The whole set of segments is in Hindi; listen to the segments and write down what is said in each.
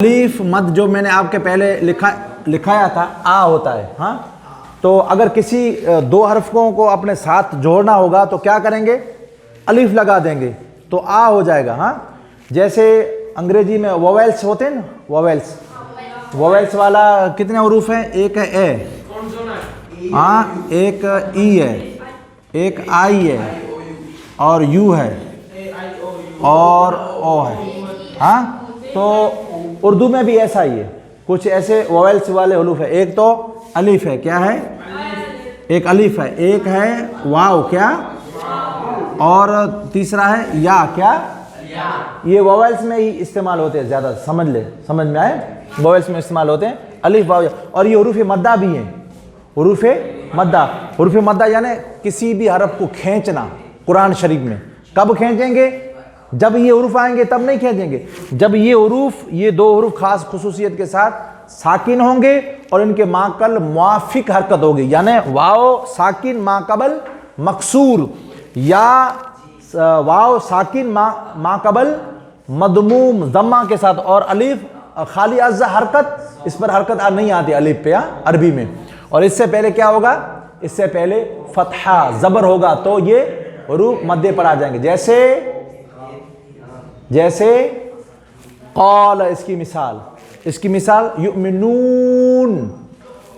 अलीफ मद जो मैंने आपके पहले लिखाया था आ होता है। हाँ, तो अगर किसी दो हरफों को अपने साथ जोड़ना होगा तो क्या करेंगे, अलीफ लगा देंगे तो आ हो जाएगा। हाँ, जैसे अंग्रेजी में वोवेल्स होते हैं ना, वोवेल्स वाला कितने हरूफ हैं, एक है ए, हाँ, एक ई है, एक आई है, और यू है, और ओ है। हाँ, तो उर्दू में भी ऐसा ही है, कुछ ऐसे वोवेल्स वाले हरूफ है। एक तो अलीफ है, क्या है, एक अलीफ है, एक है वाव, क्या, और तीसरा है या, क्या। ये वोवेल्स में ही इस्तेमाल होते हैं ज़्यादा, समझ में आए, वोवेल्स में इस्तेमाल होते हैं अलीफ वाव। और ये हरूफ मद्दा भी हैं, हरूफ मद्दा यानी किसी भी हरफ को खींचना। कुरान शरीफ में कब खींचेंगे, जब ये हरूफ आएंगे तब नहीं खींचेंगे, जब ये हरूफ, ये दो हरूफ खास खुसूसियत के साथ साकिन होंगे और इनके माकल मुआफिक हरकत होगी, यानी वाव साकिन माकबल मकसूर, या वाव साकिन माकबल मदमूम जम्मा के साथ, और अलीफ खाली अज़्ज़ा हरकत, इस पर हरकत नहीं आती अलीफ पे अरबी में। और इससे पहले क्या होगा, इससे पहले फतहा ज़बर होगा तो ये हरूफ मद्दे पर आ जाएंगे। जैसे कौल, इसकी मिसाल युमिनून,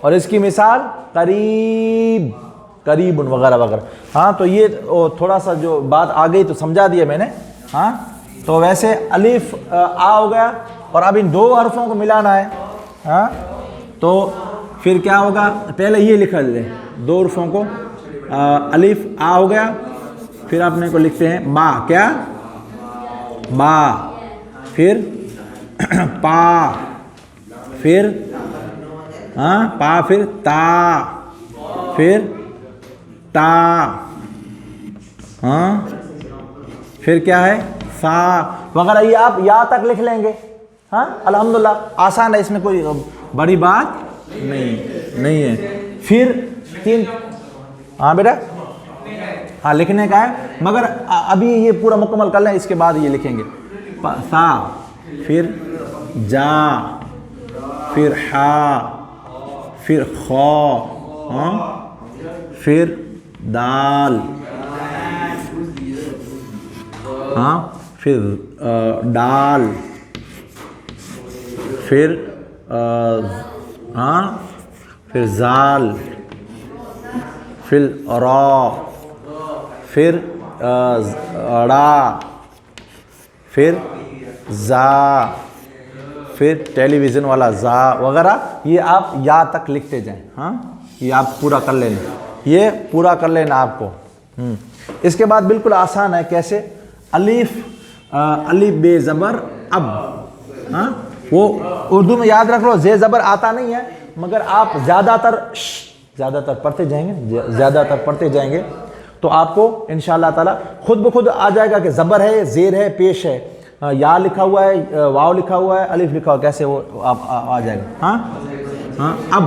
और इसकी मिसाल करीबुन वगैरह वगैरह। हाँ, तो ये थोड़ा सा जो बात आ गई तो समझा दिया मैंने। हाँ, तो वैसे अलीफ आ हो गया, और अब इन दो हरफों को मिलाना है। हाँ, तो फिर क्या होगा, पहले ये लिख लें दो हरफों को, अलीफ आ हो गया, फिर अपने को लिखते हैं बा, क्या, बा, फिर पा, फिर पा, फिर ता, फिर ता, फिर क्या है, सा वगैरह। ये आप या तक लिख लेंगे। हाँ, अल्हम्दुलिल्लाह आसान है, इसमें कोई बड़ी बात नहीं है। फिर तीन, हाँ बेटा, हाँ लिखने का है, मगर अभी ये पूरा मुकम्मल कर लें, इसके बाद ये लिखेंगे सा, फिर जा, फिर हा, फिर खौ, फिर दाल, हाँ, फिर डाल, फिर फिर जाल, फिर रा, फिर ड़ा, फिर जा, फिर टेलीविज़न वाला जा वगैरह। ये आप या तक लिखते जाएं। हाँ, ये आप पूरा कर लेना, ये पूरा कर लेना आपको। इसके बाद बिल्कुल आसान है, कैसे, अलीफ बे ज़बर अब। हाँ, वो उर्दू में याद रख लो, जे ज़बर आता नहीं है, मगर आप ज़्यादातर पढ़ते जाएंगे तो आपको इंशाअल्लाह ताला खुद ब खुद आ जाएगा कि ज़बर है, ज़ेर है, पेश है, या लिखा हुआ है, वाव लिखा हुआ है, अलिफ लिखा हुआ है, कैसे वो आप आ जाएगा। हाँ, अब,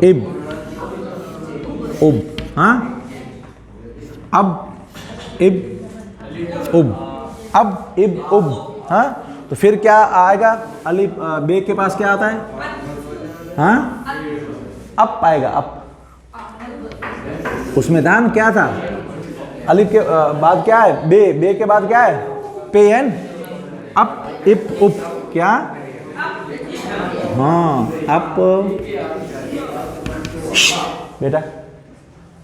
इब, उब, हाँ, अब, इब, उब, अब, इब, उब। हाँ, तो फिर क्या आएगा, अलिफ बे के पास क्या आता है, हाँ, अप आएगा, अप। उसमें दान क्या था, अलिफ के बाद क्या है, बे के बाद क्या है, पे एन, अप, इप, उप, क्या, हाँ, अप, बेटा,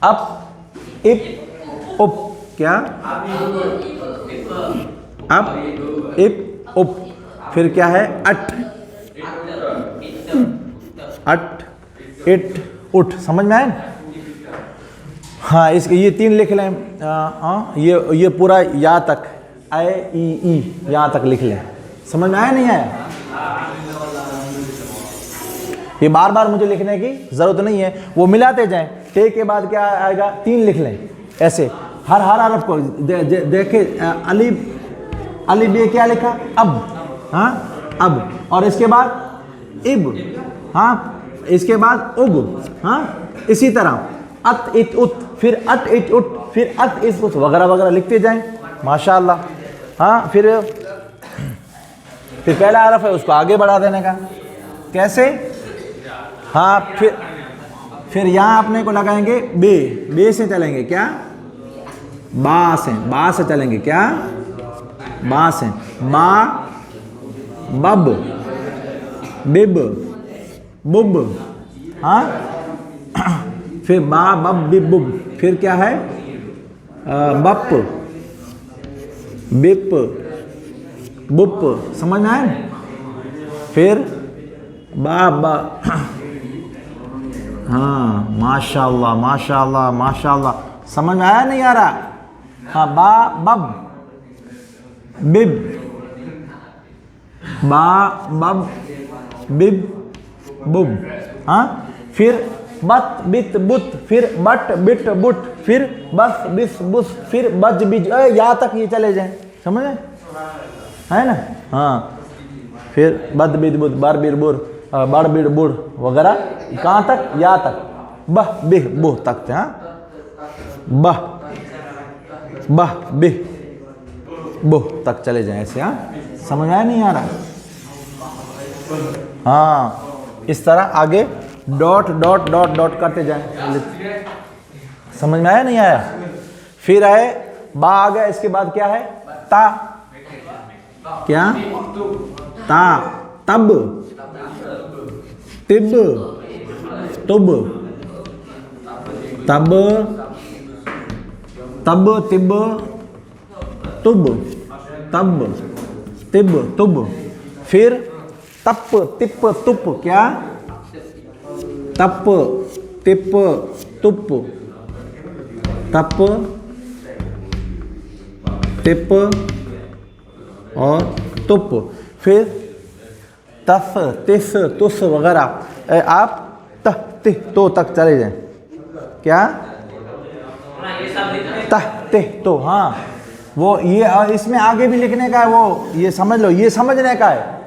अप, इप, उप, क्या, अप, इप, उप। फिर क्या है, अट, इट, उठ। समझ में आए। हाँ, इसके ये तीन लिख लें। ये पूरा या तक, ए ई यहाँ तक लिख लें। समझ में आया नहीं आया, ये बार बार मुझे लिखने की ज़रूरत नहीं है, वो मिलाते जाएं। टे के बाद क्या आएगा, तीन लिख लें ऐसे, हर हरफ को देखे। अलिफ बे क्या लिखा, अब, हाँ, अब, और इसके बाद इब, हाँ, इसके बाद उब, हाँ, इसी तरह अत, इत, उत, फिर अट, इट, उट, फिर अत, इस, उत वगैरह वगैरह लिखते जाएं माशाअल्लाह। हाँ, फिर फिर पहला हरफ है उसको आगे बढ़ा देने का। कैसे? हाँ, फिर यहाँ अपने को लगाएंगे बे, बे से चलेंगे क्या? बा से चलेंगे क्या? बा से, बा, बब, बिब, बुब, हाँ, फिर बा बब बिब बुब, फिर क्या है? बप, बिप, बुप, समझ में आए? फिर बा बा, हाँ, माशाल्लाह माशाल्लाह माशाल्लाह, समझ में आया नहीं आ रहा? हाँ, बा बब बिब, बा बब बिब बुब, हाँ, फिर बत बित बुत, फिर बट बिट बुट, फिर बस बिस बुस, फिर बज बिज, यहाँ तक ये चले जाएं, समझ में है ना? हाँ, फिर बद बिद बुद, बर बिर बुर, बड़ बिड़ बुड़ वगैरह, कहाँ तक? या तक, बह बिह बुह तक थे। हाँ, बह बह बिह बुह तक चले जाएं ऐसे। हाँ, समझ आया नहीं आ रहा? हाँ, इस तरह आगे डॉट डॉट डॉट डॉट करते जाएं। समझ में आया नहीं आया? फिर है बा आ गया, इसके बाद क्या है? ता, क्या? ता, तब, तिब, तुब, तब, तब, तिब, तुब, तब, तिब, तुब, फिर तप, तिप, तुप, क्या? तप, तिप, तुप, तप, तिप और तुप, फिर तस, तिस, तुस वगैरह। आप तह तिह तो तक चले जाएं। क्या? तह तिह तो, हाँ, वो ये इसमें आगे भी लिखने का है, वो ये समझ लो, ये समझने का है।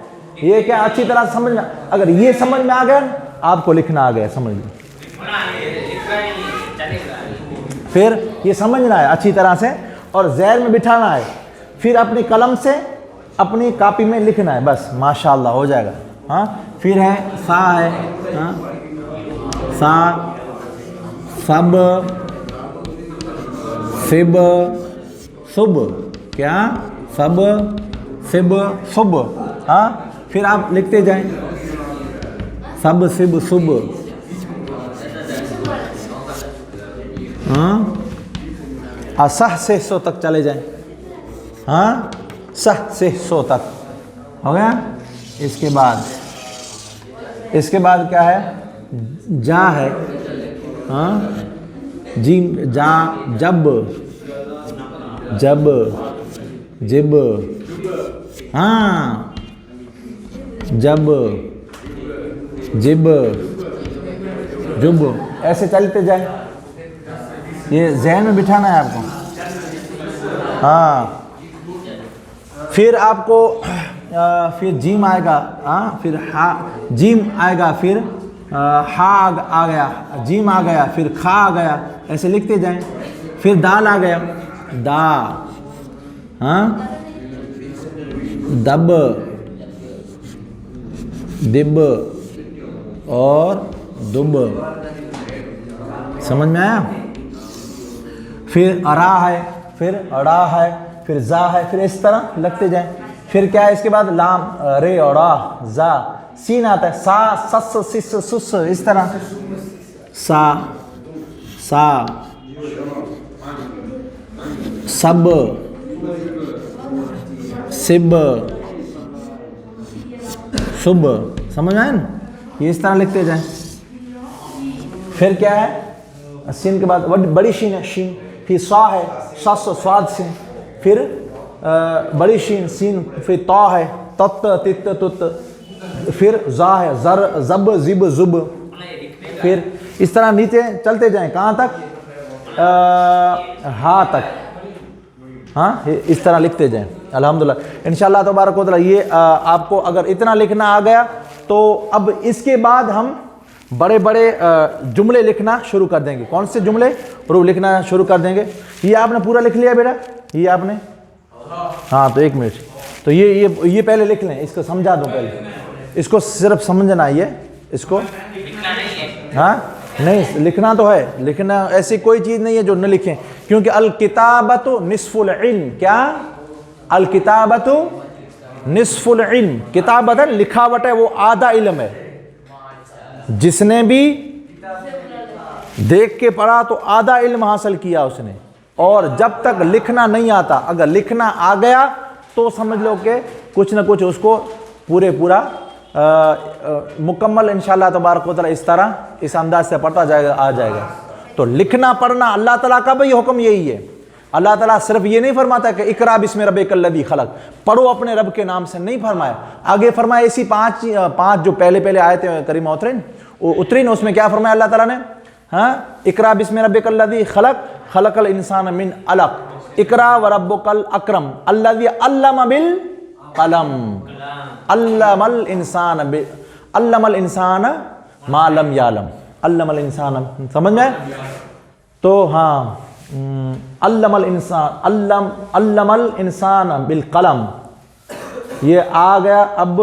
ये क्या अच्छी तरह समझ में, अगर ये समझ में आ गया आपको लिखना आ गया, समझ लो। फिर ये समझना है अच्छी तरह से और ज़हन में बिठाना है, फिर अपनी कलम से अपनी कॉपी में लिखना है, बस माशाल्लाह हो जाएगा। हाँ, फिर है सा है, हाँ, सा, सब, सिब, सुब, क्या? सब, सिब, सुब, हाँ, फिर आप लिखते जाएं, सब, सिब, सुब, हाँ, असह से सो तक चले जाएं। हाँ, सह से सो तक हो गया। इसके बाद क्या है? जा है, हाँ, जीम, जा, जब, जब, जिब, हाँ, जब, जिब, जुब, ऐसे चलते जाए। ये ज़हन में बिठाना है आपको। हाँ, फिर आपको फिर जीम आएगा, हाँ, फिर हा, जीम आएगा, फिर हा आ गया, जीम आ गया, फिर खा आ गया, ऐसे लिखते जाएं। फिर दाल आ गया, दा, हाँ, दब, दिब और दुब, समझ में आया? फिर अरा है, फिर अड़ा है, फिर जा है, फिर इस तरह लगते जाएं। फिर क्या है इसके बाद? लाम, रे और जा, सीन आता है, सा, सस, सिस, सुस, इस तरह, सा, सा, सब, सिब, सुब, समझ में आया ना? ये इस तरह लिखते जाएं। फिर क्या है? सीन के बाद बड़ी शीन है, शीन, फिर स्वा है, सस, स्वाद से, फिर बड़ी शीन, सीन, फिर तौ है, तत्त, तित्त, तुत्त, फिर जा है, जर, जब, जिब, जुब, फिर इस तरह नीचे चलते जाएं। कहाँ तक? हा तक। हाँ, इस तरह लिखते जाएं। अल्हम्दुलिल्लाह, इंशाअल्लाह तबारक व तआला। ये आपको अगर इतना लिखना आ गया तो अब इसके बाद हम बड़े बड़े जुमले लिखना शुरू कर देंगे। कौन से जुमले? रूह लिखना शुरू कर देंगे। ये आपने पूरा लिख लिया बेटा? ये आपने? हाँ, तो एक मिनट। तो ये पहले लिख लें, इसको समझा दूं पहले, इसको सिर्फ समझना ये, इसको हाँ नहीं लिखना तो है, लिखना ऐसी कोई चीज़ नहीं है जो न लिखें, क्योंकि अल किताबतु निस्फुल इल्म, क्या अल किताबतु निस्फुल इल्म, किताबत है लिखावट है, वो आधा इल्म है। जिसने भी देख के पढ़ा तो आधा इल्म हासिल किया उसने, और जब तक लिखना नहीं आता, अगर लिखना आ गया तो समझ लो कि कुछ ना कुछ उसको पूरा मुकम्मल इंशाअल्लाह तबारक व तआला इस तरह इस अंदाज से पढ़ता जाएगा, आ जाएगा। तो लिखना पढ़ना अल्लाह ताला का भी हुक्म यही है। अल्लाह ताला सिर्फ ये नहीं फरमाता कि इकरा बिस्मि रब्बिकल्लज़ी खलक, पढ़ो अपने रब के नाम से, नहीं फरमाया। आगे फरमाया ऐसी पांच जो पहले आयतें करीमा उतरी, उसमें क्या फरमाया अल्लाह ताला ने, हाँ इकरा बिस्मि रब्बिकल्लज़ी खलक खलकल इंसान मिन अलक, इकरा व रब्बुकल अकरम अल्लज़ी अल्लम बिल कलम, अल्लमल इंसान मा लम यालम, अल्लमल इंसान, समझ में? तो हाँ अल्लमल इंसान बिल कलम, ये आ गया। अब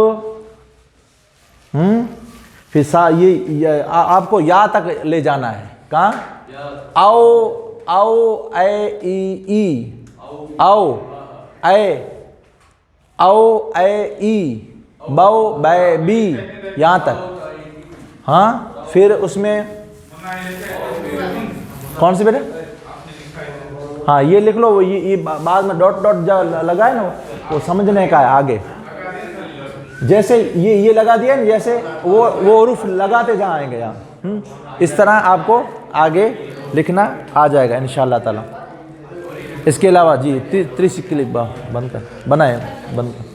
फिर ये आपको या तक ले जाना है, कहाँ? आओ ए ई, आओ ए ई, बो बै बी, यहाँ तक। हाँ फिर उसमें कौन सी बेटे? हाँ ये लिख लो, ये बाद में डॉट जो लगा है ना, वो समझने का है आगे। जैसे ये लगा दिया ना, जैसे वो हुरूफ लगाते जाएंगे यहाँ, इस तरह आपको आगे लिखना आ जाएगा इंशाअल्लाह ताला। इसके अलावा जी 30 क्लिप बंद कर, बनाए बंद कर।